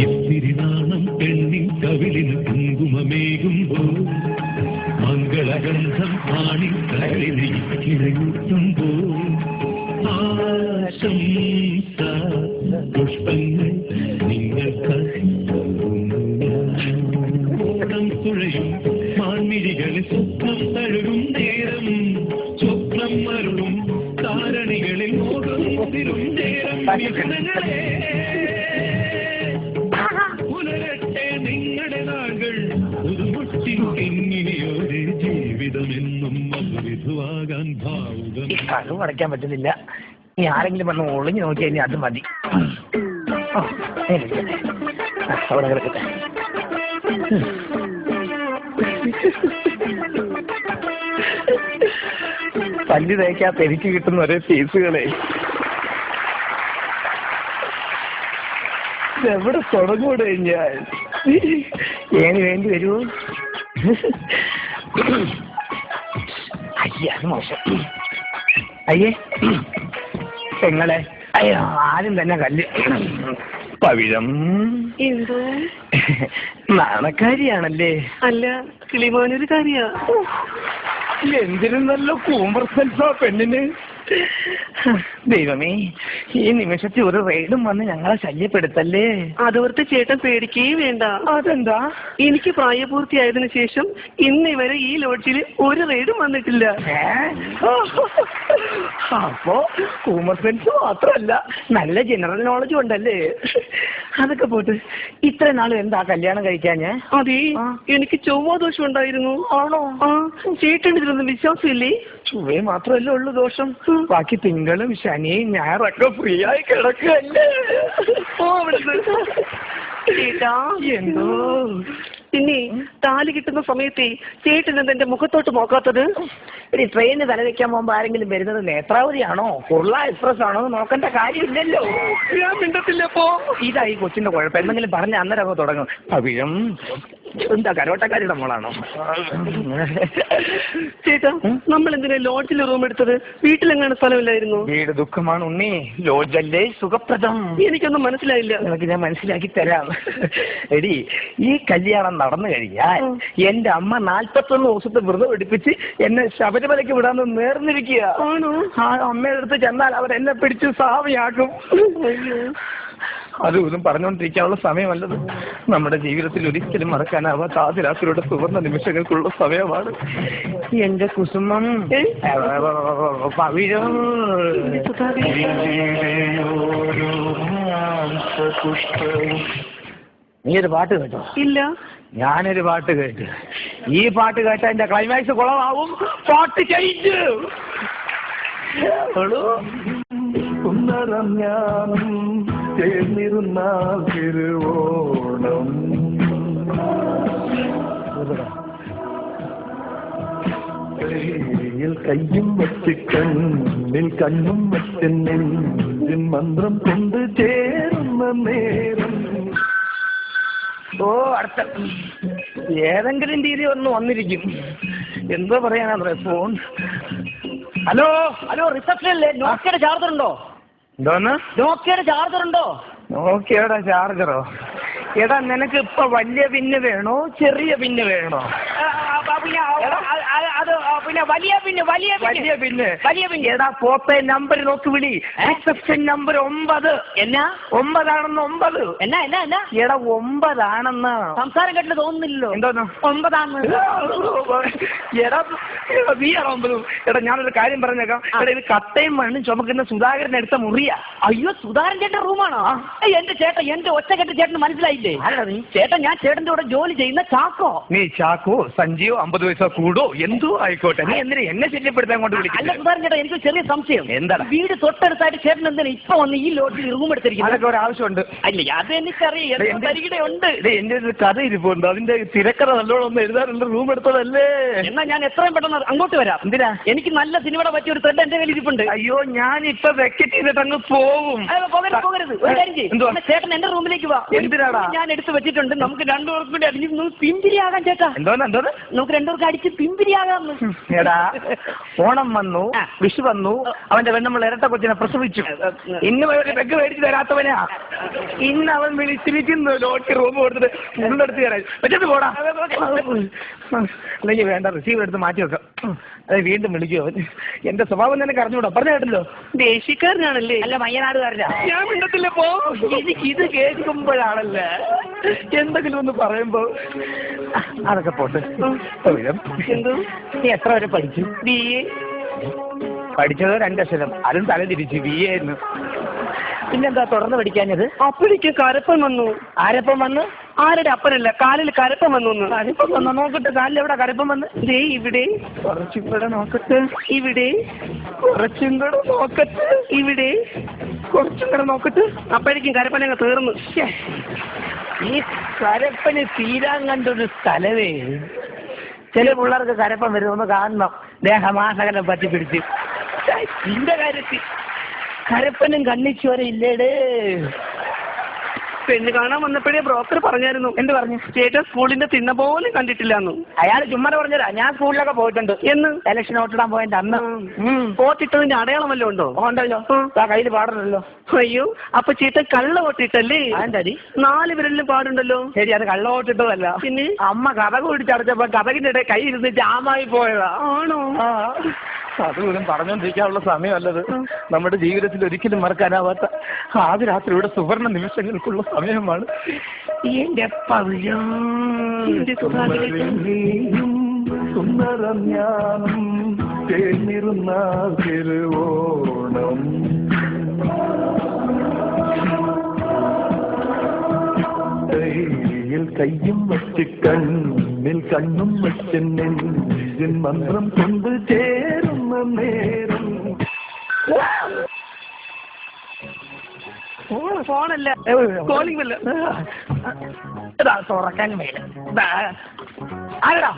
ഇത്തിരി നാണം പെണ്ണിൻ കവിളിന് കുങ്കുമമേകുമ്പോൾ മംഗളഗന്ധം ആണിക്കരളിൽ കിഴയൂട്ടുമ്പോൾ ആശംസ പുഷ്പങ്ങൾ നിങ്ങൾക്ക് ഓണം തുഴയും മാൻമിഴികളിൽ സ്വപ്നം തഴുകും നേരം സ്വപ്നം മരുളും താരണികളിൽ മോഹം മുതിരും നേരം പുലരട്ടെ നിങ്ങളുടെ നാളുകൾ പുതുമുട്ടിനിയൊരു ജീവിതമെന്നും മധുവിധുവാകാൻ ഭാവുകം. ഈ കഥ അടയ്ക്കാൻ പറ്റുന്നില്ല. നീ ആരെങ്കിലും പറഞ്ഞ് ഒളിഞ്ഞു നോക്കി കഴിഞ്ഞാൽ അത് മതി. അവിടെ കിടക്കട്ടെ. പല്ല് തേക്കാത്ത എനിക്ക് കിട്ടുന്ന ഒരേ ഫീസുകളെ എവിടെ തുടങ്ങൂടെ ഞാൻ? ഏന് വേണ്ടി വരുമോ? അയ്യ അത് മോശം. അയ്യേ പെങ്ങളെ, അയ്യോ ആരും തന്നെ കല്ല് പവിഴം. എന്തോ നാണക്കാരിയാണല്ലേ? അല്ല, കിളിമോനൊരു കാര്യ. എന്തിനും നല്ല കൂമ്പർ സെൽഫാ പെണ്ണിന്. ദൈവമേ, ഈ നിമിഷത്തിൽ ഒരു റെയ്ഡും വന്ന് ഞങ്ങളെ ശല്യപ്പെടുത്തല്ലേ. അതോർത്ത് ചേട്ടൻ പേടിക്കുകയും വേണ്ട. അതെന്താ? എനിക്ക് പ്രായപൂർത്തിയായതിനു ശേഷം ഇന്ന് വരെ ഈ ലോഡ്ജിൽ ഒരു റെയ്ഡും വന്നിട്ടില്ല. അപ്പോ കൂമർ സെൻസ് മാത്രമല്ല, നല്ല ജനറൽ നോളജും ഉണ്ടല്ലേ. അതൊക്കെ പോട്ട് ഇത്ര നാളും എന്താ കല്യാണം കഴിക്കാഞ്ഞേ? അതെ, എനിക്ക് ചൊവ്വാദോഷം ഉണ്ടായിരുന്നു. ആണോ? ചേട്ടൻ ഇതിലൊന്നും വിശ്വാസമില്ലേ? ചൊവ്വേ മാത്രമല്ലേ ഉള്ളു ദോഷം, ബാക്കി തിങ്കളും ശനിയും ഞായറൊക്കെ ഫ്രീ ആയി കിടക്കുകയല്ലേ. ചേട്ടാ എന്തോ പിന്നെ താലി കിട്ടുന്ന സമയത്തെ ചേട്ടൻ എന്റെ മുഖത്തോട്ട് നോക്കാത്തത്? ഒരു ട്രെയിന് തല വെക്കാൻ പോകുമ്പോ ആരെങ്കിലും വരുന്നത് നേത്രാവതിയാണോ കുർള എക്സ്പ്രസ് ആണോ നോക്കേണ്ട കാര്യമില്ലല്ലോ. ഞാൻ മിണ്ടത്തില്ലപ്പോ. ഇതാ ഈ കൊച്ചിന്റെ കുഴപ്പം. എന്തെങ്കിലും പറഞ്ഞ അന്നേരം തുടങ്ങും. പവിഴം എന്താ കരോട്ടക്കാരിയുടെ മോളാണോ? ചേട്ടാ, നമ്മൾ എന്തിനാ ലോഡ്ജിൽ റൂം എടുത്തത്? വീട്ടിലെങ്ങാണ് സ്ഥലമില്ലായിരുന്നു? വീട് ദുഃഖമാണ് ഉണ്ണി, ലോഡ്ജല്ലേ സുഖപ്രദം. എനിക്കൊന്നും മനസ്സിലായില്ല. നിനക്ക് ഞാൻ മനസ്സിലാക്കി തരാം. എടി, ഈ കല്യാണം നടന്നു കഴിഞ്ഞാൽ എന്റെ അമ്മ 41 ദിവസത്തെ വ്രതം എടുപ്പിച്ച് എന്നെ ശബരിമലയ്ക്ക് വിടാന്ന് നേർന്നിരിക്കുക. ആ അമ്മയുടെ അടുത്ത് ചെന്നാൽ അവർ എന്നെ പിടിച്ച് സാവിയാക്കും. അതും ഇതും പറഞ്ഞുകൊണ്ടിരിക്കാനുള്ള സമയമല്ലത്. നമ്മുടെ ജീവിതത്തിൽ ഒരിക്കലും മറക്കാനാവാത്ത ആദിരാത്രിയുടെ സുവർണ്ണ നിമിഷങ്ങൾക്കുള്ള സമയമാണ്. എന്റെ കുസുമം പവിഴം. നീ ഒരു പാട്ട് കേട്ടോ? ഇല്ല. ഞാനൊരു പാട്ട് കേട്ടു. ഈ പാട്ട് കേട്ട എന്റെ ക്ലൈമാക്സ് കുളമാവും. പാട്ട് ചേഞ്ച്. സുന്ദരം ഞാനും ചേർന്നിരുന്ന തിരുവോണം കയ്യും വച്ച് കണ്ണിൽ കണ്ണും വച്ച് നെഞ്ചിൻ മന്ത്രം കൊണ്ട് ചേരുന്ന നേരം. അടുത്ത ഏതെങ്കിലും രീതി ഒന്ന് വന്നിരിക്കും. എന്തോ പറയാനാ ഫോൺ. ഹലോ ഹലോ, റിസപ്ഷനല്ലേ? നോക്കിയുടെ ചാർജർ ഉണ്ടോ? എന്തോന്ന്? നോക്കിയുടെ ചാർജർ ഉണ്ടോ? നോക്കിയുടെ ചാർജറോ? എടാ, നിനക്ക് ഇപ്പൊ വലിയ പിന്ന് വേണോ ചെറിയ പിന്ന് വേണോ? പിന്നെ വലിയ പിന്ന്. എടാ പോപ്പേ, നമ്പർ നോക്ക് വിളി. Reception number 9. എന്നാ 9 ആണെന്ന്? 9 എന്നാ? എടാ 9 ആണെന്ന്. സംസാരം കേട്ടിട്ട് തോന്നുന്നില്ലല്ലോ. എന്തോന്ന് 9 ആണെന്ന്? എടാ നീയാണോ 9? എടാ ഞാനൊരു കാര്യം പറഞ്ഞേക്കാം. എടാ, ഇത് കട്ടയും മണ്ണും ചുമക്കുന്ന സുധാകരൻ എടുത്ത മുറിയാ. അയ്യോ, സുധാകരൻ ചേട്ടൻ റൂമാണോ? എന്റെ ചേട്ടൻ, എന്റെ ഒറ്റക്കെട്ട് ചേട്ടന് മനസ്സിലായില്ലേ? ചേട്ടൻ, ഞാൻ ചേട്ടന്റെ കൂടെ ജോലി ചെയ്യുന്ന ചാക്കോ. നീ ചാക്കോ, സഞ്ജീവോ, 50 പൈസ കൂടോ എന്തോ ആയിക്കോട്ടെ. നീ എന്തിനാ എന്നെ ശല്യപ്പെടുത്താൻ കൊണ്ട് വിളിക്കും? അല്ല സുധാകരൻ ചേട്ടാ, എനിക്ക് ചെറിയ സംശയം. എന്താണ്? വീട് തൊട്ടടുത്തായിട്ട് ചേട്ടൻ എന്തിനാ ഇപ്പൊ വന്ന് ഈ ലോഡ്ജിൽ റൂം എടുത്തിരിക്കുന്നത്? അതൊക്കെ ഒരു ആവശ്യമുണ്ട്. അല്ല, അത് എനിക്കറിയാം. ഉണ്ട്. എന്റെ ഒരു കഥ ഇരിപ്പുണ്ട്. അതിന്റെ തിരക്കഥ നല്ലോണം ഒന്ന് എഴുതാനുള്ള റൂം എടുത്തതല്ലേ. എന്നാ ഞാൻ എത്രയും പെട്ടെന്ന് അങ്ങോട്ട് വരാം. എന്തിനാ? എനിക്ക് നല്ല സിനിമയുടെ പറ്റിയ ഒരു ത്രെഡ് എന്റെ കയ്യിൽ ഇരിപ്പുണ്ട്. അയ്യോ, ഞാൻ ഇപ്പൊ വെക്കറ്റ് ചെയ്തിട്ട് അങ്ങ് പോവും. പോകരുത്. ഒരു കാര്യം ചെയ്യും, ചേട്ടൻ എന്റെ റൂമിലേക്ക് വാ. എന്തിനാടാ? ഞാൻ എടുത്ത് വെച്ചിട്ടുണ്ട്. നമുക്ക് രണ്ടുപേർക്കും കൂടി അടിഞ്ഞ് പിന്തിരിയാകാൻ ചേട്ടാ. എന്തോന്ന്? നമുക്ക് രണ്ടുപേർക്ക് അടിച്ച് പിമ്പിരിയാകാം. എടാ ഓണം വന്നു, വിഷു വന്നു, അവന്റെ പെണ്ണുമ്പോൾ ഇരട്ട കൊച്ചിനെ പ്രസവിച്ചു. ഇന്ന് ഒരു പെഗ് മേടിച്ച് തരാത്തവനാ. ഇന്ന് അവൻ വിളിച്ചിരിക്കുന്നു ലോട്ടി റൂം കൊടുത്തിട്ട് ഉള്ളെടുത്ത് തരാൻ പറ്റത്ത് പോടാ. അല്ലെങ്കിൽ വേണ്ട, റിസീവർ എടുത്ത് മാറ്റി വെക്കാം. അത് വീണ്ടും വിളിക്കുമോ? എന്റെ സ്വഭാവം തന്നെ കറഞ്ഞൂടാ. പറഞ്ഞ കേട്ടല്ലോ, ദേശീയക്കാരനാണല്ലേ? അല്ല മയ്യനാടുകാരനാ. ഞാൻ മിണ്ടത്തില്ല പോ. ഇത് കേൾക്കുമ്പോഴാണല്ലേ എന്തെങ്കിലും ഒന്ന് പറയുമ്പോ അതൊക്കെ പോട്ട്. എന്തോ നീ എത്ര വരെ പഠിച്ചു? BA. പഠിച്ചത് 2 അക്ഷരം, അതും തല തിരിച്ചു BA എന്ന്. പിന്നെന്താ തുടർന്ന് പഠിക്കാഞ്ഞത്? അപ്പോഴേക്കും കരപ്പൻ വന്നു. ആരപ്പം വന്ന്? ആരുടെ അപ്പനല്ല, കാലിൽ കരപ്പൻ വന്നു. കരപ്പം വന്നോ? നോക്കട്ടെ, കാലിൽ എവിടെ കരപ്പം വന്ന്? ദേ ഇവിടെ. കുറച്ചും കൂടെ നോക്കട്ടെ. ഇവിടെ. കുറച്ചും കൂടെ നോക്കട്ടെ. ഇവിടെ. കുറച്ചും കൂടെ നോക്കട്ടെ. അപ്പോഴേക്കും കരപ്പനങ്ങ് തീർന്നു. ഈ കരപ്പന് തീരാൻ കണ്ടൊരു സ്ഥലവേ. ചില പിള്ളേർക്ക് കരപ്പം വരുമെന്ന് കാണണം. ദേഹമാസകലം പറ്റി പിടിച്ച്. നിന്റെ കാര്യത്തിൽ കരപ്പനും കണ്ണിച്ചോര ഇല്ലേടേ. പെണ്ണ് കാണാൻ വന്നപ്പോഴേ ബ്രോക്കർ പറഞ്ഞായിരുന്നു. എന്ത് പറഞ്ഞു? ചേട്ടൻ സ്കൂളിന്റെ തിണ്ണ പോലും കണ്ടിട്ടില്ലാന്നു. അയാൾ ചുമ്മാ പറഞ്ഞതാ. ഞാൻ സ്കൂളിലൊക്കെ പോയിട്ടുണ്ട്. എന്ന്? ഇലക്ഷൻ വോട്ടിടാൻ പോയതിന്റെ അന്ന്. പോത്തിട്ടതിന്റെ അടയാളം വല്ലതും ഉണ്ടോ? ഉണ്ടല്ലോ, ആ കയ്യിൽ പാടണല്ലോ. അയ്യോ, അപ്പൊ ചേട്ടൻ കള്ള വോട്ടിട്ടല്ലേ? അതെന്താടി? 4 വിരലിലും പാടുണ്ടല്ലോ. ശരി, അത് കള്ള വോട്ടിട്ടതല്ല. പിന്നെ അമ്മ കഥക് പിടിച്ചടച്ചപ്പോ കഥകിന്റെ ഇടയിൽ കൈ ഇരുന്ന് ജാമായി പോയതാ. ആണോ? അതുപോലും പറഞ്ഞോണ്ടിരിക്കാനുള്ള സമയമല്ലത്. നമ്മുടെ ജീവിതത്തിൽ ഒരിക്കലും മറക്കാനാവാത്ത ആദ്യ രാത്രിയുടെ സുവർണ നിമിഷങ്ങൾക്കുള്ള സമയമാണ്. എന്റെ പവിഴം, സുന്ദരം ഞാനും ചേർന്നിരുന്ന തിരുവോണം. കയ്യിൽ കയ്യും വച്ച് കണ്ണിൽ കണ്ണും വച്ച് നെഞ്ചിൻ മന്ത്രം കൊണ്ട് ചേരുന്ന നേരം. ഫോണല്ല, കോളിംഗ് ബെല്ല്. തുറക്കാൻ വേണം. ആരടാ?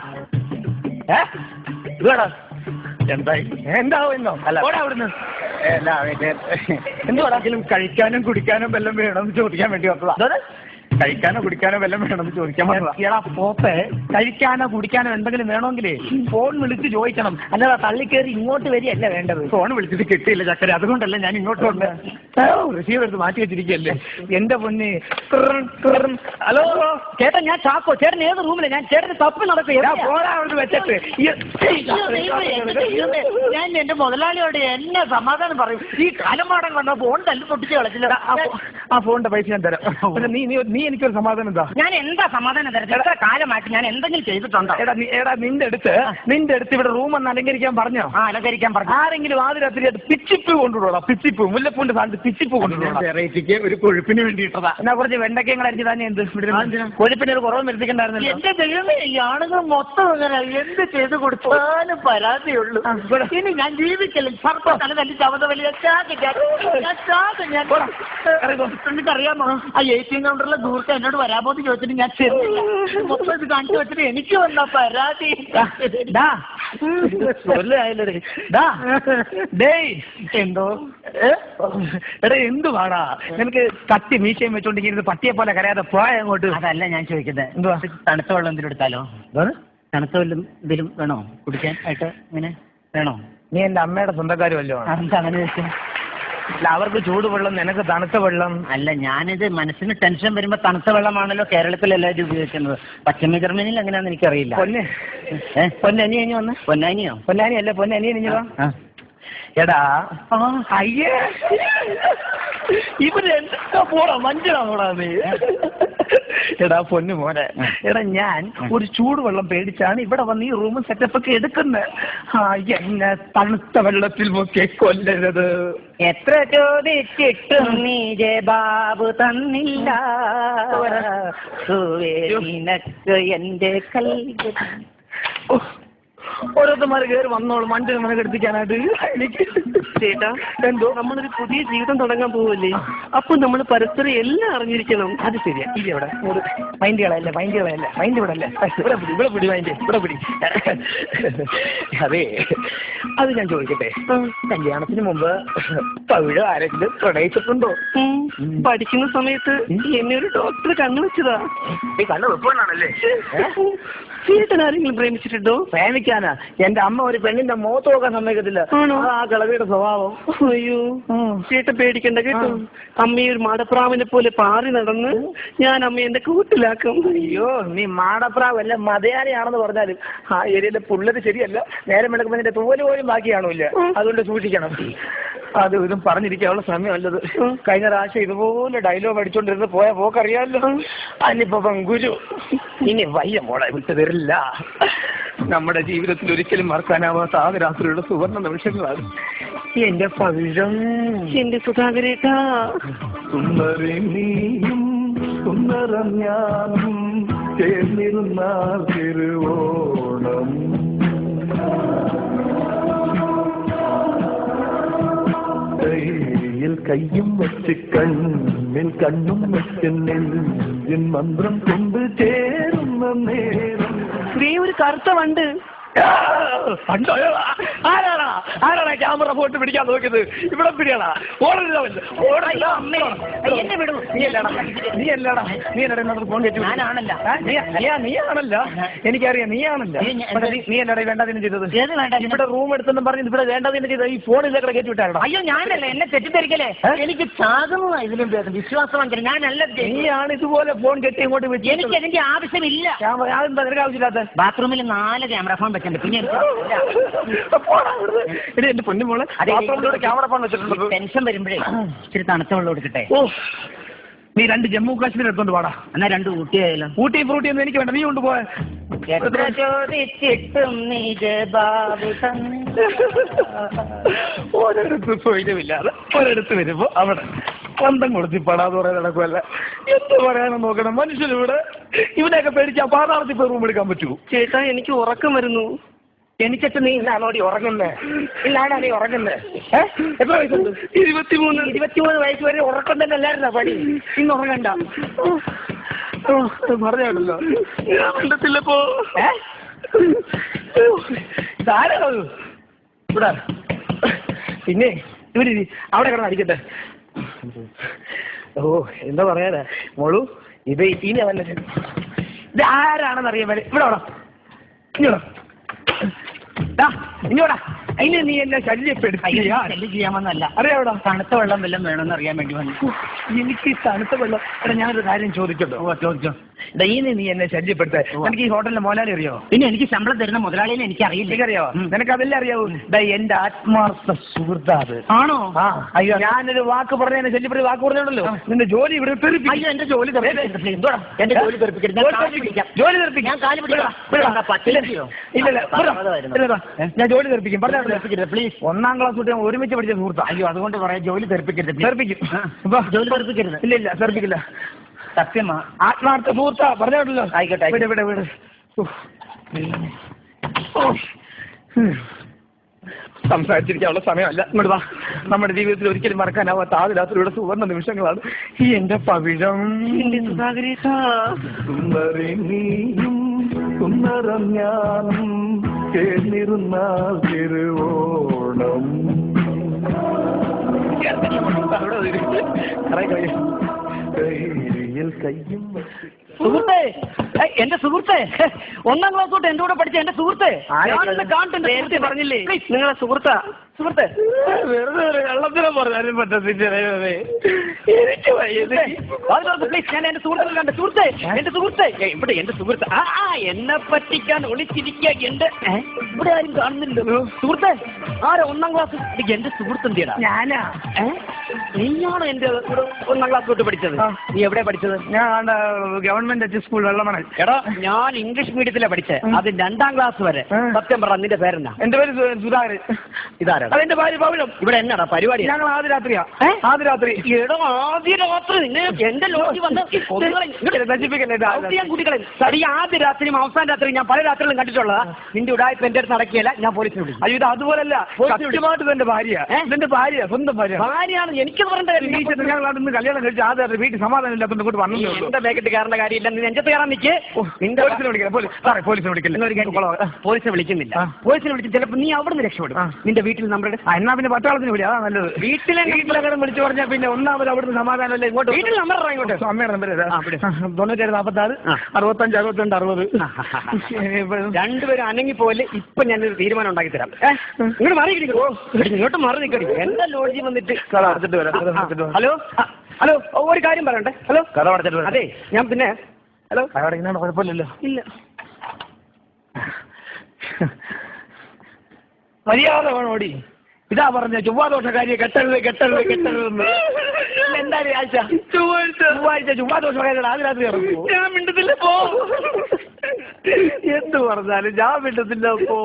ഇതാടാ. എന്തായി? എന്താവുന്നോ? അല്ല അവിടുന്ന് എന്തുവാണെങ്കിലും കഴിക്കാനും കുടിക്കാനും വല്ലതും വേണമെന്ന് ചോദിക്കാൻ വേണ്ടി വന്നതാ. കഴിക്കാനോ കുടിക്കാനോ വല്ലതും വേണമെന്ന് ചോദിക്കാൻ വന്നതാ. എടാ പോപ്പേ, കഴിക്കാനോ കുടിക്കാനോ എന്തെങ്കിലും വേണമെങ്കിലേ ഫോൺ വിളിച്ച് ചോദിക്കണം. അല്ലാതെ തള്ളിക്കേറി ഇങ്ങോട്ട് വരികയല്ല വേണ്ടത്. ഫോൺ വിളിച്ചിട്ട് കിട്ടിയില്ല ചക്കര, അതുകൊണ്ടല്ല ഞാൻ ഇങ്ങോട്ട് വന്ന് റിസീവർ എടുത്ത് മാറ്റി വെച്ചിരിക്കുകയല്ലേ. എന്റെ പൊന്ന്. ഹലോ ചേട്ടാ, ഞാൻ ചാക്കോ. ചേട്ടൻ ഏത് റൂമിലെ? ഞാൻ ചേട്ടന് തപ്പി നടക്കുക. പോരാ അവിടെ വെച്ചിട്ട്. ഞാൻ എന്റെ മുതലാളിയോട് എന്നെ സമാധാനം പറയും. ഈ കാലമാടം വന്ന ഫോൺ തല്ലി പൊട്ടിച്ച് കളിച്ചില്ല. ആ ഫോണിന്റെ പൈസ ഞാൻ തരാം. നീ എനിക്കൊരു സമാധാനം എന്താ? ഞാൻ എന്താ സമാധാനം തരാം? എത്ര കാലമായിട്ട് ഞാൻ എന്തെങ്കിലും ചെയ്തിട്ടുണ്ടോ? എടാ നിന്റെ അടുത്ത് ഇവിടെ റൂം ഒന്ന് അലങ്കരിക്കാൻ പറഞ്ഞോ? അലങ്കരിക്കാൻ പറഞ്ഞു. ആരെങ്കിലും ആദ്യ രാത്രി പിച്ചിപ്പ് കൊണ്ടുവിടോടാ. പിച്ചിപ്പ്, മുല്ലപ്പൂന്റെ സാധനത്ത് പിച്ചിപ്പ് കൊണ്ടുവിടോടാ. വെറൈറ്റിക്ക് ഒരു കൊഴുപ്പിന് വേണ്ടിയിട്ടതാ. എന്നാ കുറച്ച് വെണ്ടക്കങ്ങൾ അരിഞ്ഞ് തന്നെ എന്ത് കൊഴുപ്പിന് ഒരു കുറവ് വരുത്തിക്കണ്ടായിരുന്നില്ല. എന്റെ ദൈവമേ, ഈ ആണുങ്ങൾ മൊത്തം അങ്ങനെ എന്ത് ചെയ്ത് കൊടുത്താലും പരാതിയുള്ളൂ. ഇനി ഞാൻ ജീവിക്കലും സർപ്പം തല തല്ലി ചവത വലിയ അറിയാമോ? ആ ATM കൗണ്ടറിലെ ദൂരത്ത് എന്നോട് വരാമോന്ന് ചോദിച്ചിട്ട് ഞാൻ ചെറിയില്ല. മൊത്തം ഇത് കാണിച്ചു വെച്ചിട്ട് എനിക്ക് വന്ന പരാതി. എന്തോ എടാ എന്തുവാടാ നിനക്ക്? കത്തി മീശയും വെച്ചോണ്ടിരിക്കുന്നത് പട്ടിയെ പോലെ കരയാതെ പോയ അങ്ങോട്ട്. അതല്ല ഞാൻ ചോദിക്കുന്നത്, എന്തുവാ? തണുത്ത വെള്ളം എന്തെങ്കിലും എടുത്താലോ? തണുത്ത വെള്ളം എന്തെങ്കിലും വേണോ കുടിക്കാൻ ആയിട്ട്? ഇങ്ങനെ വേണോ? നീ എന്റെ അമ്മയുടെ സ്വന്തക്കാരുമല്ലോ. അങ്ങനെ വെച്ചാൽ അല്ല, അവർക്ക് ചൂടുവെള്ളം, നിനക്ക് തണുത്ത വെള്ളം. അല്ല, ഞാനിത് മനസ്സിന് ടെൻഷൻ വരുമ്പോ തണുത്ത വെള്ളമാണല്ലോ കേരളത്തിൽ എല്ലാവരും ഉപയോഗിക്കുന്നത്. പശ്ചിമ ജർമ്മനിയിൽ എങ്ങനെയാന്ന് എനിക്കറിയില്ല. പൊന്നനിയനി വന്ന്. പൊന്നാനിയോ? പൊന്നാനി അല്ല, പൊന്നനിയനിഞ്ഞോ. എടാ അയ്യേ, ഇവര് എന്താ പോടാ മഞ്ചാണോടാ നീ? എടാ പൊന്നു മോനെ, എടാ ഞാൻ ഒരു ചൂടുവെള്ളം പേടിച്ചാണ് ഇവിടെ വന്ന് ഈ റൂം സെറ്റപ്പ് ഒക്കെ എടുക്കുന്നത്. എന്നെ തണുത്ത വെള്ളത്തിൽ മുക്കി കൊല്ലരുത്. എത്ര ചോദിച്ചിട്ടും നീ ജയബാബു തന്നില്ല. നിനക്ക് എന്റെ കൈ ഓരോരുത്തന്മാർ കയറി വന്നോളൂ വണ്ടി നിനക്ക് എടുപ്പിക്കാനായിട്ട്. എനിക്ക് ചേട്ടാ എന്തോ നമ്മളൊരു പുതിയ ജീവിതം തുടങ്ങാൻ പോവല്ലേ, അപ്പൊ നമ്മൾ പരസ്പരം എല്ലാം അറിഞ്ഞിരിക്കണം. അത് ശരിയാ. ഇത് എവിടെ മൈൻഡ് കളയല്ലേ മൈൻഡ് ഇവിടെ അല്ലേ, ഇവിടെ പിടി മൈൻഡ് ഇവിടെ പിടി. അതെ, അത് ഞാൻ ചോദിക്കട്ടെ, കല്യാണത്തിന് മുമ്പ് പവിഴ ആരെങ്കിലും പ്രണയിച്ചിട്ടുണ്ടോ? പഠിക്കുന്ന സമയത്ത് എന്നെ ഒരു ഡോക്ടർ കണ്ണുവെച്ചതാ. ഈ കണ്ണ് വെപ്പാണല്ലേ? ചേട്ടൻ ആരെങ്കിലും പ്രേമിച്ചിട്ടുണ്ടോ? പ്രേമിക്കാനാ? എന്റെ അമ്മ ഒരു പെണ്ണിന്റെ മുഖത്ത് നോക്കാൻ സമ്മതിക്കത്തില്ല. ആ കിളവിയുടെ സ്വഭാവം. അയ്യോ ചേട്ടൻ പേടിക്കണ്ട കേട്ടോ. അമ്മയെ ഒരു മാടപ്രാവിനെ പോലെ പാറി നടന്ന് ഞാൻ അമ്മയെ എന്റെ കൂട്ടിലാക്കും. അയ്യോ, നീ മാടപ്രാവല്ല മതയാനെയാണെന്ന് പറഞ്ഞാലും ആ ഏരിയയിലെ പുള്ളത് ശരിയല്ല. നേരം എടുക്കുമ്പോൾ നിന്റെ തോല് പോലും ബാക്കി കാണൂല്ല. അതുകൊണ്ട് സൂക്ഷിക്കണം. അത് ഇതും പറഞ്ഞിരിക്കാനുള്ള സമയമല്ലത്. കഴിഞ്ഞ പ്രാവശ്യം ഇതുപോലെ ഡയലോഗ് അടിച്ചോണ്ടിരുന്ന് പോയ പോക്കറിയാമല്ലോ. അതിനിപ്പം ഗുരു ഇനി വയ്യ മോളെ വിട്ടു തരില്ല. നമ്മുടെ ജീവിതത്തിൽ ഒരിക്കലും മറക്കാനാവാത്ത ആ രാത്രിയുടെ സുവർണ്ണ നിമിഷങ്ങളാണ്. എന്റെ പവിഴം, എന്റെ സുധാകരേട്ടാ. സുന്ദരി നീയും സുന്ദരം ഞാനും ചേർന്നിരുന്നാൽ തിരുവോണം. കയ്യിൽ കയ്യും വെച്ച് കണ്ണിൽ കണ്ണും വെച്ച് നെഞ്ചിൻ മന്ത്രം കൊണ്ട് ചേരുന്ന നേരം. ഒരു കറുത്ത വണ്ട്. ആരാടാ ക്യാമറ ഫോട്ടോ പിടിക്കാൻ നോക്കിയത്? ഇവിടെ പിടിയാടാ. നീയാണല്ല, എനിക്കറിയാം നീയാണല്ല. നീ അല്ലടാ വേണ്ടതിന് ചെയ്തത്. ഇവിടെ റൂം എടുത്തെന്ന് പറഞ്ഞ് ഇവിടെ വേണ്ടതിന് ചെയ്തത് ഈ ഫോണിലൊക്കെ കയറ്റി വിട്ടായിരുന്നു. അയ്യോ ഞാനല്ല, എന്നെ തെറ്റിദ്ധരിക്കലേ. എനിക്ക് ചാകുന്നതാ ഇതിലും ഭേദം. വിശ്വാസം ഞാനല്ല. നീയാണ് ഇതുപോലെ ഫോൺ കെട്ടി ഇങ്ങോട്ട് വെച്ച്. എനിക്ക് അതിന്റെ ആവശ്യമില്ല. ആവശ്യമില്ലാത്ത ബാത്റൂമിൽ 4 ക്യാമറ ഫോൺ വെച്ചിട്ടുണ്ട്. പിന്നെ എന്റെ പൊന്നുമോളെ ക്യാമറ ഫോൺ വെച്ചിട്ടുണ്ട്. ടെൻഷൻ വരുമ്പോഴേ ഇച്ചിരി തണുത്ത വെള്ളം എടുക്കട്ടെ. നീ 2 ജമ്മു കാശ്മീർ എടുത്തോണ്ട് പാടാ. എന്നാ 2 ഊട്ടിയായാലും. ഊട്ടിയും ഫ്രൂട്ടിയൊന്നും എനിക്ക് വേണ്ട, നീ കൊണ്ടുപോയ. ഒരിടത്ത് സ്വൈര്യമില്ലാതെ ഒരിടത്ത് വരുമ്പോ അവിടെ സ്വന്തം കൊടുത്തി പാടാന്ന് പറയാൻ നടക്കുമല്ല. എന്ത് പറയാനും നോക്കണം മനുഷ്യനിവിടെ. ഇവനെയൊക്കെ പേടിക്കാൻ പാതാളത്തിൽ പോയി റൂം എടുക്കാൻ പറ്റുമോ? ചേട്ടാ എനിക്ക് ഉറക്കം വരുന്നു. എനിക്കിട്ട് നീ ഇന്നാണോടി ഉറങ്ങുന്നേ? ഇല്ലാണോ നീ ഉറങ്ങുന്നേ? എത്ര വയസ്സുണ്ട്? 23 വയസ്സ് വരെ ഉറക്കം തന്നെ അല്ലായിരുന്ന പണി. ഇന്ന് ഉറങ്ങണ്ട പറഞ്ഞല്ലോ. കണ്ടെത്തില്ലപ്പോ ഇതാരോ ഇവിടെ. പിന്നെ ഇവര് അവിടെ കിടന്ന് അടിക്കട്ടെ. ഓ എന്താ പറയാനാ മോളു, ഇത് ഇനി അവന്റെ ഇത് ആരാണെന്ന് അറിയാൻ വേണ്ടി ഇവിടെ വേണം. ഇങ്ങോടാ. അതിന് നീ എന്നെ ശല്യപ്പെടുത്തി. ശല്യം ചെയ്യാമെന്നല്ല, അറിയാവിടാ. തണുത്ത വെള്ളം വല്ലതും വേണമെന്ന് അറിയാൻ വേണ്ടി വന്നു. എനിക്ക് തണുത്ത വെള്ളം. എടാ ഞാനൊരു കാര്യം ചോദിച്ചോ. ചോദിച്ചോ. ഇനി നീ എന്നെ ശല്യപ്പെടുത്ത. എനിക്ക് ഈ ഹോട്ടലിലെ മോലാലി അറിയോ? പിന്നെ എനിക്ക് ശമ്പളം തരുന്ന മുതലാളിയെ എനിക്കറിയില്ല. എനിക്കറിയാവോ? നിനക്ക് അതെല്ലാം അറിയാവൂ. എന്റെ ആത്മാർത്ഥ സുഹൃത്താത്. ആണോ? അയ്യോ ഞാനൊരു വാക്ക് പറഞ്ഞ എന്നെ ശല്യപ്പെടുത്തി വാക്ക് പറഞ്ഞോണ്ടല്ലോ. നിന്റെ ജോലി ഇവിടെ തെറിപ്പിക്കും. അയ്യോ എന്റെ ജോലി തെറിപ്പിക്കരുത്. എന്റെ ജോലി തെറിപ്പിക്കരുത്. ജോലി തെറിപ്പിക്കും. ഞാൻ കാല് പിടിക്കാം. ഇല്ല ഞാൻ ജോലി തെറിപ്പിക്കും. പറഞ്ഞാൽ പ്ലീസ്. 1ാം ക്ലാസ് തൊട്ട് ഒരുമിച്ച് പഠിച്ച സുഹൃത്താ. അയ്യോ അതുകൊണ്ട് പറയാം ജോലി തെറിപ്പിക്കരുത്. തെറിപ്പിക്കും. ജോലി തെറിപ്പിക്കരുത്. ഇല്ല തെറിപ്പിക്കില്ല. സത്യമാ. ആത്മാർത്ഥ സുഹൃത്താ. പറഞ്ഞോണ്ടല്ലോ. ആയിക്കോട്ടെ. വീട് സംസാരിച്ചിരിക്കാനുള്ള സമയമല്ല. ഇങ്ങോട്ട് വാ. നമ്മുടെ ജീവിതത്തിൽ ഒരിക്കലും മറക്കാനാവാത്ത ആദിരാത്രിയുടെ സുവർണ്ണ നിമിഷങ്ങളാണ് ഈ എന്റെ പവിഴം. സുന്ദരി നീയും സുന്ദരം ഞാനും ചേർന്നിരുന്നാൽ തിരുവോണം. കയ്യിൽ കയ്യും സുഹൃത്തെ, എന്റെ സുഹൃത്തെ, 1ാം ക്ലാസ് തൊട്ട് എന്റെ കൂടെ പഠിച്ച എന്റെ സുഹൃത്തെ. നേരത്തെ പറഞ്ഞില്ലേ നിങ്ങളെ സുഹൃത്തെ വെറുതെ ഒരു കള്ളത്തിനെ പറഞ്ഞാലും പറ്റത്തില്ല. എനിക്ക് ഞാൻ എന്റെ സുഹൃത്തെ കണ്ട സുഹൃത്തെ, എന്റെ സുഹൃത്തെ ഇവിടെ എന്റെ സുഹൃത്ത്. എന്നെ പറ്റിക്കാൻ ഒളിച്ചിരിക്കുക. എന്റെ ഇവിടെ ആരും കാണുന്നില്ലല്ലോ. സുഹൃത്തെ ആരാ 1ാം ക്ലാസ്? എന്റെ സുഹൃത്ത് എന്തിയാ? ഞാനാ. നീയാണോ എന്റെ 1ാം ക്ലാസ് തൊട്ട് പഠിച്ചത്? നീ എവിടെ പഠിച്ചത്? ഞാൻ government government H school Vellamanal. എടാ ഞാൻ ഇംഗ്ലീഷ് മീഡിയത്തിലെ പഠിച്ചേ, അത് 2ാം ക്ലാസ് വരെ. സത്യം പറ, നിന്റെ പേരെന്നാ? എന്റെ പേര് സുധാകരൻ. ഇതാരാ? അതെന്റെ ഭാര്യ പൗരം. ഇവിടെ എന്നാടാ പരിപാടി? ഞങ്ങൾ ആദ്യ രാത്രിയാ. ആദ്യ രാത്രി. എടോ ആദ്യ രാത്രി നിന്നെ എന്റെ ലോഡ്ജിൽ വന്ന് നശിപ്പിക്കല്ലേ കുട്ടികളെ. ഈ ആദ്യ രാത്രിയും അവസാന രാത്രിയും ഞാൻ പല രാത്രികളും കണ്ടിട്ടുള്ളതാ. നിന്റെ ഉടായ്പ എന്റെ അടുത്ത് നടക്കിയല്ല, ഞാൻ പോലീസിനെ വിളിക്കും. അയ്യോ, ഇത് അതുപോലല്ല. സത്യമായിട്ട് എന്റെ ഭാര്യ, എന്റെ ഭാര്യ, സ്വന്തം ഭാര്യ. ഭാര്യയാണ് എനിക്ക് പറഞ്ഞത്. ഞങ്ങൾ അവിടെ നിന്ന് കല്യാണം കഴിച്ച് ആദ്യ രാത്രി വീട്ടിൽ സമാധാനം ഇല്ലാത്തതുകൊണ്ട് കൊണ്ട് വന്നു. എന്റെ വേഗത്ത് കയറേണ്ട കാര്യമില്ല, നീ നെഞ്ചത്ത് കയറാൻ നിൽക്ക്. നിന്റെ പോലീസിനെ വിളിക്കില്ല. പോലീസിനെ വിളിക്കുന്നില്ല. പോലീസിനെ വിളിച്ച് ചിലപ്പോൾ നീ അവിടെ നിന്ന് രക്ഷപ്പെടും. നിന്റെ വീട്ടിൽ നമ്മുടെ എന്നാ പിന്നെ പട്ടാളത്തിന് വിളി, അതാ നല്ലത്. വീട്ടിലങ്ങനെ വിളിച്ചു പറഞ്ഞാൽ പിന്നെ ഒന്നാമത് അവിടുന്ന് സമാധാനമല്ല. ഇങ്ങോട്ട് വീട്ടിൽ നമ്പർ ഇങ്ങോട്ട്. അമ്മയുടെ നമ്പർ 97 46 65 62 60. രണ്ടുപേരും അനങ്ങി പോലെ ഇപ്പൊ ഞാനൊരു തീരുമാനം ഉണ്ടാക്കി തരാം. ഇങ്ങോട്ട് മാറി ഇങ്ങോട്ട് മാറി നിൽക്കടി. എന്റെ ലോഡ്ജിൽ വന്നിട്ട് ഹലോ ഹലോ ഒരു കാര്യം പറയണ്ടേ? ഹലോ അതെ, ഞാൻ പിന്നെ ഹലോ കുഴപ്പമില്ലല്ലോ. ഇല്ല, മര്യാദ വേണം ഓടി. ഇതാ പറഞ്ഞ ചൊവ്വാദോഷക്കാരിയെ കെട്ടരുത് കെട്ടരുത് കെട്ടരുതെന്ന്. എന്തായാലും ആഴ്ച ചൊവ്വാഴ്ച ചൊവ്വാദോഷക്കാരിയുടെ ആദ്യ രാത്രി ഇറങ്ങുമോ? ഞാൻ മിണ്ടത്തില്ല പോ. എന്ത് പറഞ്ഞാലും ഞാൻ മിണ്ടത്തില്ല പോ.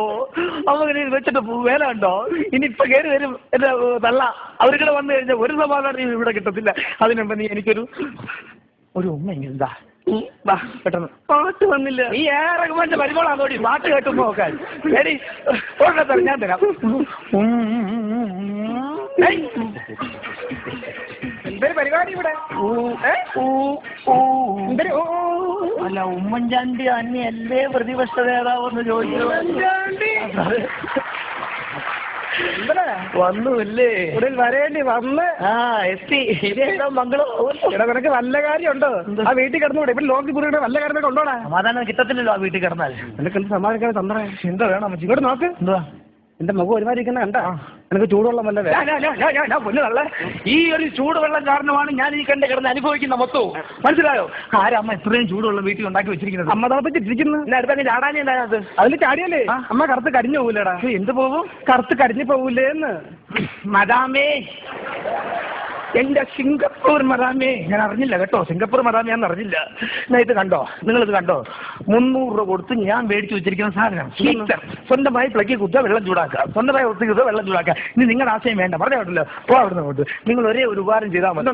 അവങ്ങനെ വെച്ചിട്ട് വേല ഉണ്ടോ? ഇനിയിപ്പൊ കയറി വരും എന്റെ തള്ള. അവർക്കിടെ വന്നു കഴിഞ്ഞാൽ ഒരു സമാധാനം ഇവിടെ കിട്ടത്തില്ല. അതിനുമ്പോ നീ എനിക്കൊരു ഉമ്മ എന്താ പെട്ടെന്ന്. പാട്ട് വന്നില്ല. നീ ഏറെ പരിപാടി പാട്ട് കേട്ടുമ്പോ നോക്കാൻ. ശരി, ഞാൻ തരാം. എന്തൊരു പരിപാടി ഇവിടെ? അല്ല, ഉമ്മൻചാണ്ടി അന്നയല്ലേ പ്രതിപക്ഷ നേതാവെന്ന് ചോദിച്ചു. വന്നുല്ലേ? ഇവിടെ വരേണ്ടി വന്ന് എത്തി. മംഗളം. ഇവിടെ നിനക്ക് വല്ല കാര്യമുണ്ടോ? ആ വീട്ടിൽ കിടന്നൂടെ? ഇവിടെ ലോക്കി കുറിയുടെ വല്ല കാര്യമൊക്കെ ഉണ്ടോടാ? സമാധാനം കിട്ടത്തില്ലല്ലോ ആ വീട്ടിൽ കിടന്നാൽ. നിനക്ക് എന്ത് സമാധാനിക്കാൻ തന്ത്രേ? എന്താ വേണം? ഇവിടെ നോക്ക്. എന്താ എന്റെ മുഖം ഒരുമാതിരി ഇരിക്കുന്ന കണ്ട? എനിക്ക് ചൂടുവെള്ളം വല്ലതേ? പൊന്നതല്ല, ഈ ഒരു ചൂടുവെള്ളം കാരണമാണ് ഞാൻ ഈ കിടന്ന് അനുഭവിക്കുന്ന മൊത്തവും. മനസ്സിലായോ? ആരമ്മ ഇത്രയും ചൂടുവെള്ളം വീട്ടിൽ ഉണ്ടാക്കി വെച്ചിരിക്കുന്നത്? അമ്മ തളപ്പിച്ചിരിക്കുന്നു. അടുത്തങ്ങ് ചാടാനേ ഉണ്ടായത്. അതിൽ ചാടിയല്ലേ അമ്മ കറുത്ത് കരിഞ്ഞു പോകൂലേടാ? എന്ത് പോകും? കറുത്ത് കരിഞ്ഞു പോകൂലേന്ന്. മദാമേ, എന്റെ സിംഗപ്പൂർ മദാമേ. ഞാൻ അറിഞ്ഞില്ല കേട്ടോ, സിംഗപ്പൂർ മദാമേ ഞാൻ അറിഞ്ഞില്ല. ഞാൻ ഇത് കണ്ടോ? നിങ്ങളിത് കണ്ടോ? 300 രൂപ കൊടുത്ത് ഞാൻ മേടിച്ചു വെച്ചിരിക്കുന്ന സാധനം ഹീറ്റർ. സ്വന്തമായി പ്ലഗ് കുത്തുക, വെള്ളം ചൂടാക്കുക. സ്വന്തമായി ഒത്തുക, വെള്ളം ചൂടാക്കുക. ഇനി നിങ്ങളുടെ ആശയം വേണ്ട, പറഞ്ഞാൽ കേട്ടല്ലോ. പോ അവിടുന്ന് കൊണ്ട്. നിങ്ങൾ ഒരേ ഒരു ഉപകാരം ചെയ്താൽ മതി.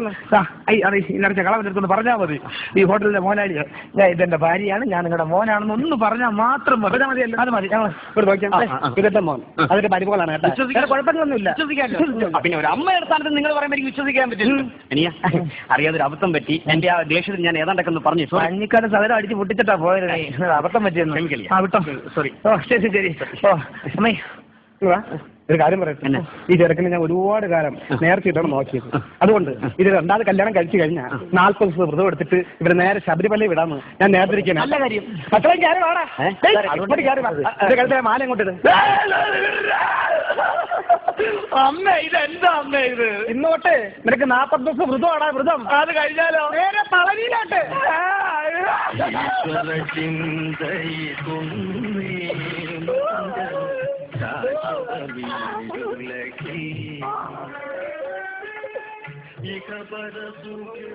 നിറച്ച കളവെടുത്തൊന്ന് പറഞ്ഞാൽ മതി. ഈ ഹോട്ടലിലെ മോനാളി ഞാൻ ഇതെന്റെ ഭാര്യയാണ്, ഞാൻ നിങ്ങളുടെ മോനാണെന്ന് ഒന്ന് പറഞ്ഞാൽ മാത്രം മതി. മതിയല്ലോ, അത് മതി. ഞങ്ങൾ ഇവിടെ നോക്കിയാൽ ഇതെന്റെ മോൻ, അതിന്റെ പരിപോലാണ് കേട്ടോ. കുഴപ്പമൊന്നുമില്ല. പിന്നെ ഒരു അമ്മയുടെ സ്ഥാനത്ത് നിങ്ങൾ പറയുമ്പോൾ എനിക്ക് വിശ്വസിക്കാൻ പറ്റില്ല. അറിയാതൊരു അബദ്ധം പറ്റി. എന്റെ ആ ദേഷ്യത്തിൽ ഞാൻ ഏതാണ്ടൊക്കെ ഒന്ന് പറഞ്ഞു. അഞ്ഞിക്കാട് സകലം അടിച്ച് പൊട്ടിച്ചിട്ടാ പോയത്. അബദ്ധം പറ്റിയെന്ന്. സോറി. ഓ ശരി ശരി. ഓ അമ്മേ, ഒരു കാര്യം പറയട്ടെ. ഈ ചെറുക്കിന് ഞാൻ ഒരുപാട് കാലം നേരത്തെ ഇട്ടാണ് നോക്കിയത്. അതുകൊണ്ട് ഇത് 2ാമത് കല്യാണം കഴിച്ചു കഴിഞ്ഞാൽ 40 ദിവസം വ്രതം എടുത്തിട്ട് ഇവിടെ നേരെ ശബരിമല വിടാന്ന് ഞാൻ നേരത്തെ ഇരിക്കാൻ. നല്ല കാര്യം. അത്രയും മാല ഇങ്ങോട്ട്. അമ്മ ഇതെന്താ അമ്മ ഇത്? ഇന്നോട്ട് നിനക്ക് 40 ദിവസം വ്രതമാടാ. വ്രതം അത് കഴിഞ്ഞാലോ നേരെ പളനിയിലോട്ട്. ഈ ഖബർ സുഖം